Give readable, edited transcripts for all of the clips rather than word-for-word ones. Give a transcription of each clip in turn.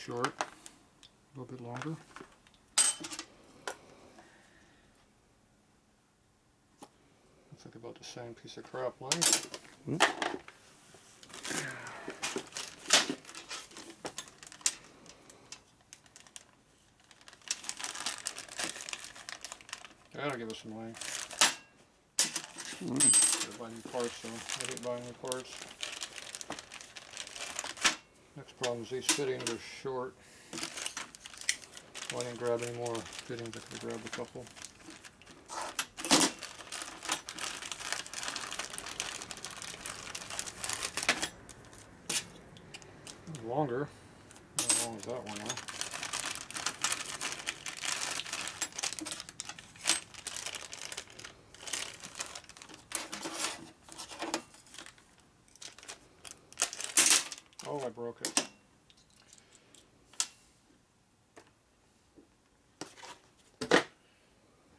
short, a little bit longer. Looks like about the same piece of crap length. That'll give us some length. Gotta buy new parts, so I hate buying new parts. Next problem is these fittings are short. Well, I didn't grab any more fittings, I could have grabbed a couple. Longer. Not as long as that one, though. Oh, I broke it.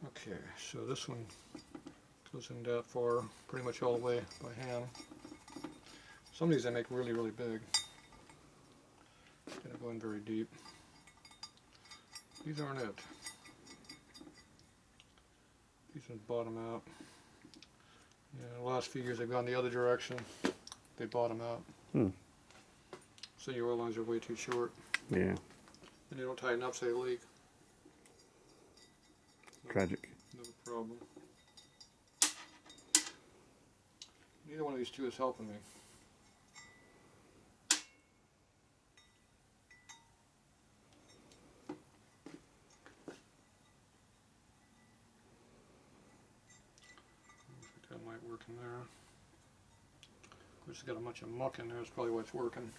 Okay, so this one goes in that far, pretty much all the way by hand. Some of these I make really, really big. Gonna go in very deep. These aren't it. These ones bottom out. Yeah, the last few years they've gone the other direction. They bottom out. So your oil lines are way too short. Yeah. And they don't tighten up, so they leak. Tragic. Another problem. Neither one of these two is helping me. I think that might work in there. Of course, it's got a bunch of muck in there. That's probably why it's working.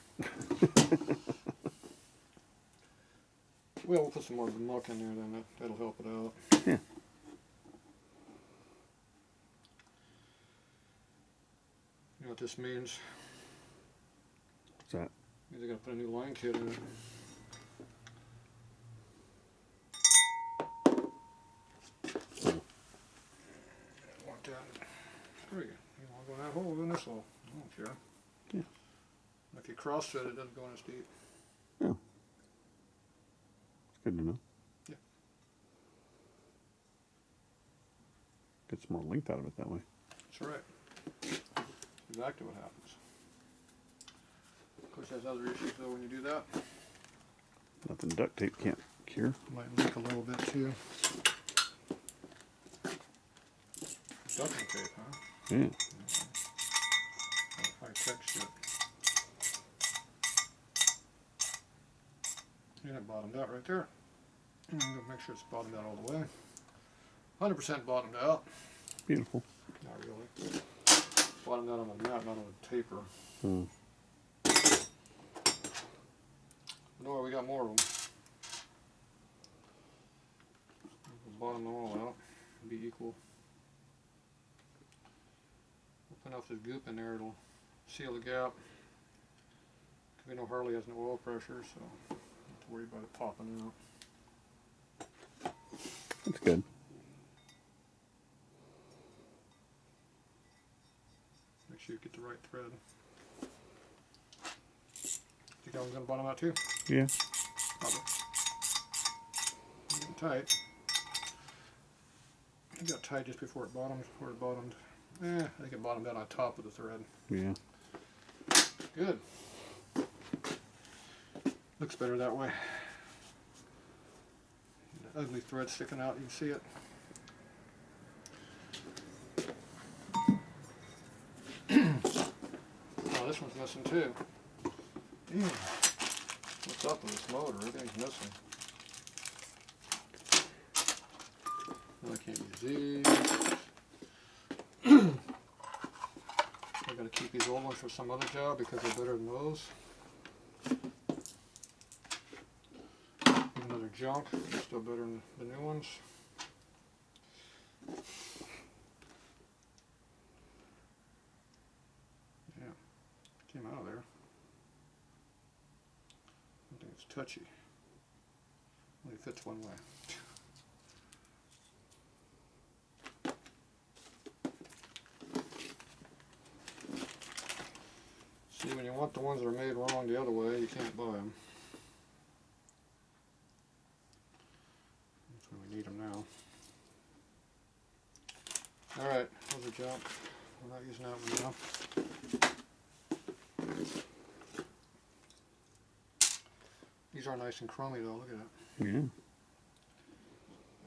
Well, we'll put some more of the muck in there, then that'll help it out. Yeah. You know what this means? What's that? Means I gotta put a new line kit in it. Want that? There you go. You want to go in that hole, go in this hole. I don't care. Yeah. If you cross fit, it doesn't go in as deep. Oh. It's good to know. Yeah. Get some more length out of it that way. That's right. Exactly what happens. Of course, there's other issues though when you do that. Nothing duct tape can't cure. Might leak a little bit too. Ducking tape, huh? Yeah. High tech shit. And it bottomed out right there. And I'm going to make sure it's bottomed out all the way. 100% bottomed out. Beautiful. Not really. Bottomed out on the mat, not on the taper. No, we got more of them. We'll bottom them all out. Be equal. Put enough of this goop in there, it'll seal the gap. We know Harley has no oil pressure, so don't have to worry about it popping out. That's good. Make sure you get the right thread. Think I was going to bottom out too? Yeah. Probably. Getting tight. It got tight just before it bottomed, where it bottomed. I think it bottomed out on top of the thread. Yeah. Good. Looks better that way. The ugly thread sticking out, you can see it. Oh, this one's missing too. What's up with this motor? Everything's missing. Well, I can't use these. I gotta keep these old ones for some other job because they're better than those. Even though they're junk, they're still better than the new ones. Yeah, came out of there. I think it's touchy. Only fits one way. See, when you want the ones that are made wrong the other way, you can't buy them. the jump. We're not using that one now. These are nice and chromy though, look at that. Yeah.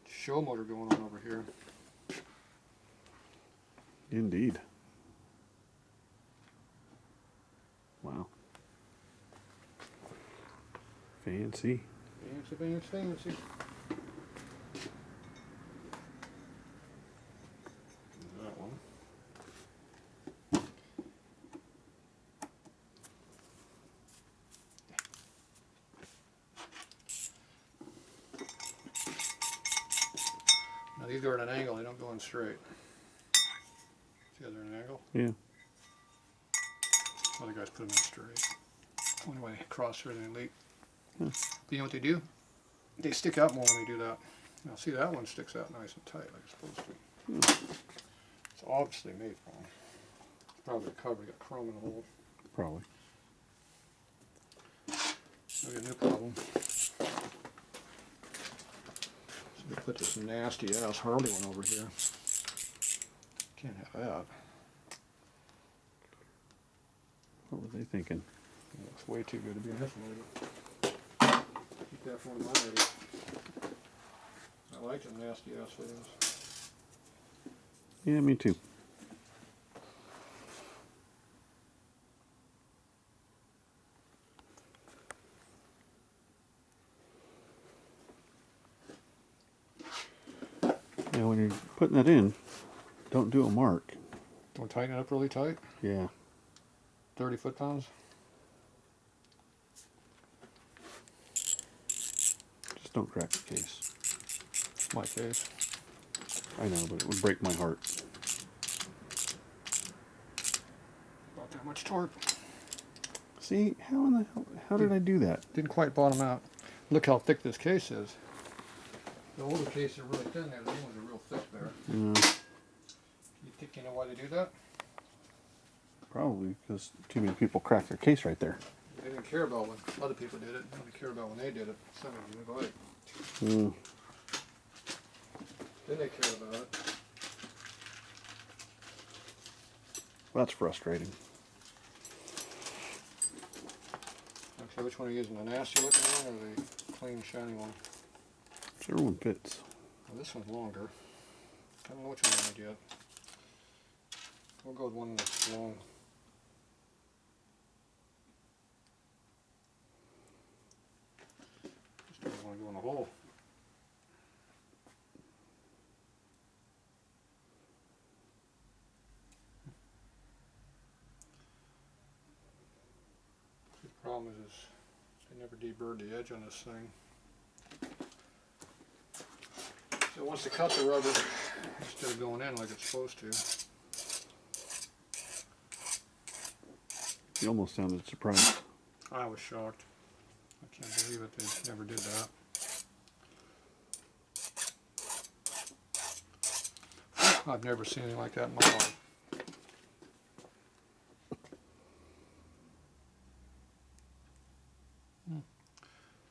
Show motor going on over here. Indeed. Wow. Fancy. Fancy, fancy, fancy. That one. Now these go at an angle, they don't go in straight. See how they're at an angle? Yeah. Other guys put them in straight. Only way they cross here and they leak. Hmm. But you know what they do? They stick out more when they do that. Now see, that one sticks out nice and tight like it's supposed to. It's obviously made for them. It's probably a cover, got chrome in the hole. Probably. We got a new problem. So we put this nasty ass Harley one over here. Can't have that. What were they thinking? It looks way too good to be in this one. Keep that for one of my ladies. I like them nasty ass videos. Yeah, me too. Now, when you're putting that in, don't do a mark. Don't tighten it up really tight. Yeah. 30 foot-pounds. Just don't crack the case. My case. I know, but it would break my heart. About that much torque. See, how in the hell, how did I do that? Didn't quite bottom out. Look how thick this case is. The older cases are really thin there. The new ones are real thick there. Yeah. You think you know why they do that? Probably because too many people crack their case right there. They didn't care about when other people did it. They only cared about when they did it. Some of them go like. Then they care about it. That's frustrating. Okay, which one are you using? The nasty looking one or the clean, shiny one? Whichever one fits. Well, this one's longer. I don't know which one I made yet. We'll go with one that's long. Just don't want to go in the hole. The problem is they never deburred the edge on this thing. So it wants to cut the rubber instead of going in like it's supposed to. You almost sounded surprised. I was shocked. I can't believe it. They never did that. I've never seen anything like that in my life.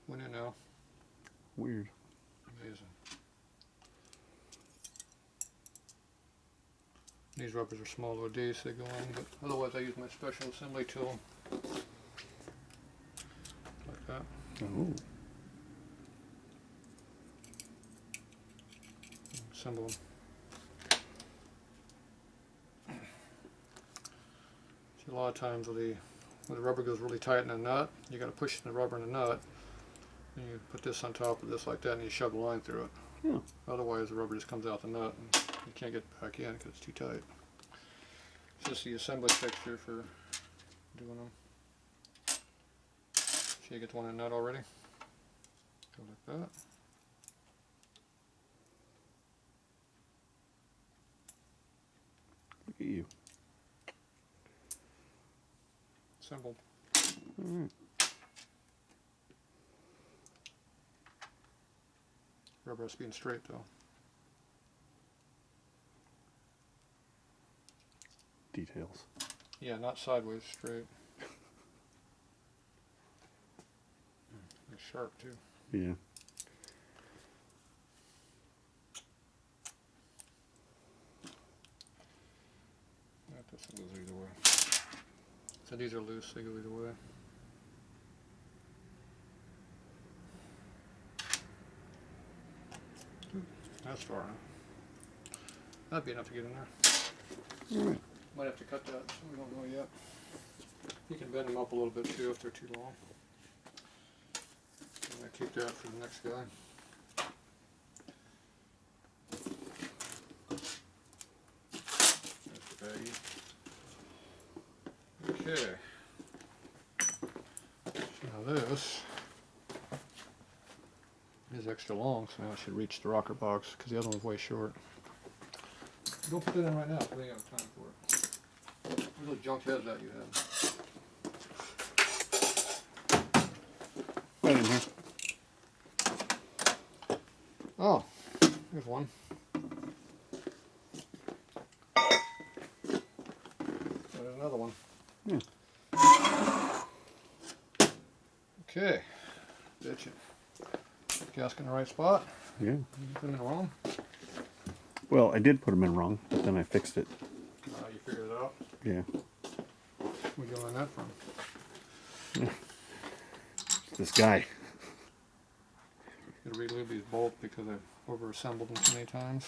Went in now. Weird. Amazing. These rubbers are small OD, so they go in, but otherwise I use my special assembly tool. Like that. Oh. Assemble them. See, a lot of times when the rubber goes really tight in a nut, you got to push the rubber in the nut, and you put this on top of this like that, and you shove the line through it. Yeah. Otherwise, the rubber just comes out the nut, and you can't get back in because it's too tight. It's just the assembly fixture for doing them. So you get the one in the nut already. Go like that. Look at you. Assembled. All right. Rubber has to be in straight though. Details. Yeah, not sideways, straight. They're sharp too. Yeah. guess it goes either way. So these are loose, they go either way. That's far enough. That'd be enough to get in there. Alright. Might have to cut that, so we don't know yet. You can bend them up a little bit too if they're too long. I'm gonna keep that for the next guy. There's the baggie. Okay. Now this is extra long, so now I should reach the rocker box because the other one's way short. Don't put that in right now, because we ain't got time for it. Where's those junk heads that you have? Right in here. Oh, there's one. There's another one. Yeah. Okay, ditch it. Gask in the right spot. Yeah. You put them in wrong. Well, I did put them in wrong, but then I fixed it. You figured it out. Yeah. Where'd you learn that from? This guy. Gotta relube these bolts because I've over-assembled them too many times.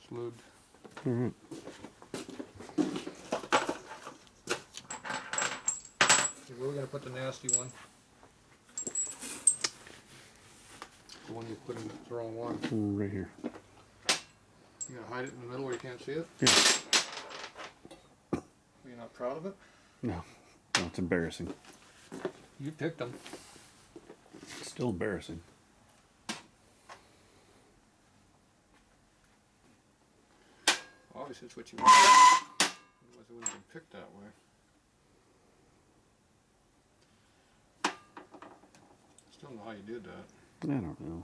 Lubed. Mm-hmm. Okay, where are we gonna put the nasty one? The one you put in the wrong one. Right here. You gonna hide it in the middle where you can't see it? Yeah. You're not proud of it? No. No, it's embarrassing. You picked them. Still embarrassing. Obviously, it's what you want. Otherwise, it wouldn't have been picked that way. Still don't know how you did that. I don't know.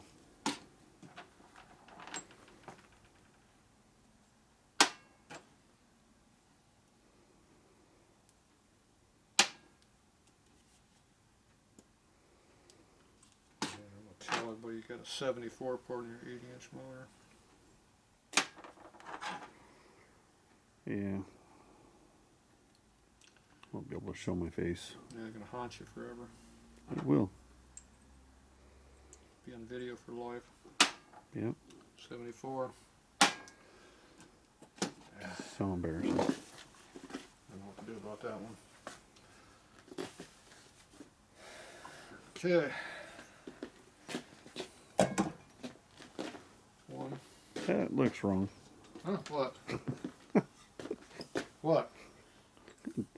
Tell everybody you got a 74 port in your 80-inch motor. Yeah. Won't be able to show my face. Yeah, they're gonna haunt you forever. It will. Be on video for life. Yep. 74. So embarrassing. I don't know what to do about that one. Okay. One. That looks wrong. Huh? What? What?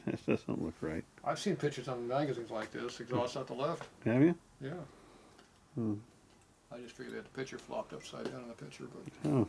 That doesn't look right. I've seen pictures on magazines like this. Exhaust at the left. Have you? Yeah. Hmm. I just figured that the picture flopped upside down in the picture, but Oh.